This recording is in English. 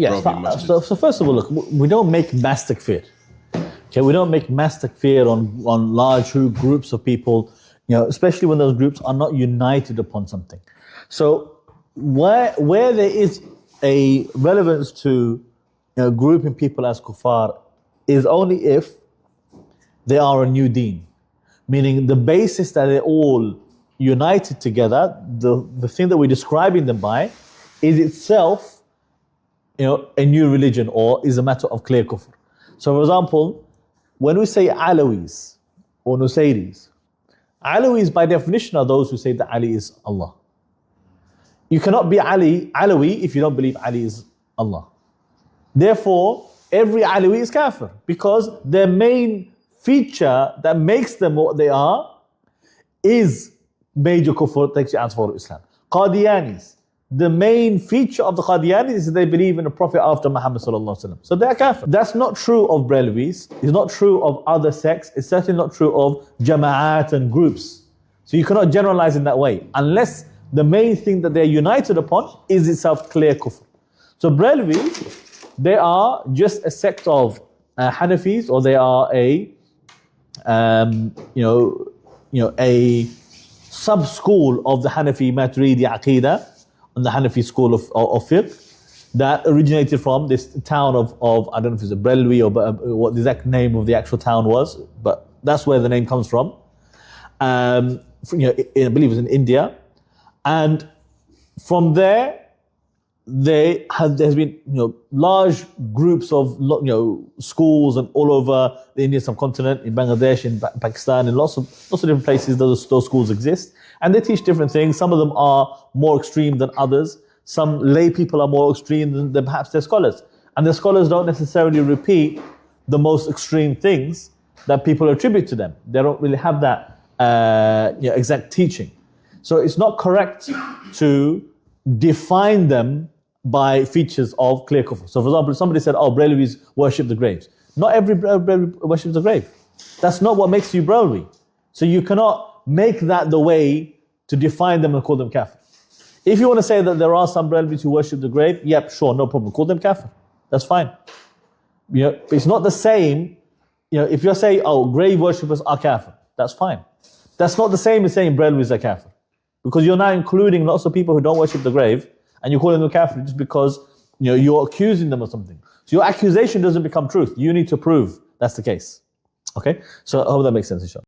Yes. So first of all, look, we don't make mass takfir. Okay, we don't make mass takfir on large groups of people, especially when those groups are not united upon something. So where there is a relevance to grouping people as kuffar is only if they are a new deen, meaning the basis that they're all united together, the thing that we're describing them by, is itself a new religion or is a matter of clear kufr. So for example, when we say Alawis or Nusayris, Alawis by definition are those who say that Ali is Allah. You cannot be Alawi if you don't believe Ali is Allah. Therefore, every Alawi is kafir because their main feature that makes them what they are is major kufr, takes you outside of Islam. Qadianis, the main feature of the Qadianis is that they believe in a prophet after Muhammad sallallahu alaihi wasallam. So they are kafir. That's not true of Brelvis. It's not true of other sects. It's certainly not true of jama'at and groups. So you cannot generalize in that way unless the main thing that they're united upon is itself clear kufr. So Brelvis, they are just a sect of Hanafis, or they are a sub-school of the Hanafi Maturidi Aqeedah and the Hanafi school of fiqh that originated from this town of I don't know if it's a Brelwi or what the exact name of the actual town was, but that's where the name comes from. I believe it's in India. And from there, there's been large groups of schools and all over the Indian subcontinent, in Bangladesh, in Pakistan, in lots of different places those schools exist, and they teach different things. Some of them are more extreme than others. Some lay people are more extreme than perhaps their scholars, and the scholars don't necessarily repeat the most extreme things that people attribute to them. They don't really have that exact teaching. So it's not correct to define them by features of clear kufr. So for example, somebody said, Brelvis worship the graves. Not every Brelvi worships the grave. That's not what makes you Brelvi. So you cannot make that the way to define them and call them kafir. If you want to say that there are some Brelvis who worship the grave, yep, sure, no problem. Call them kafir. That's fine. But it's not the same. If you're saying, grave worshippers are kafir, that's fine. That's not the same as saying Brelvis are kafir. Because you're now including lots of people who don't worship the grave and you're calling them kafir just because you're accusing them of something. So your accusation doesn't become truth. You need to prove that's the case. Okay? So I hope that makes sense, inshallah.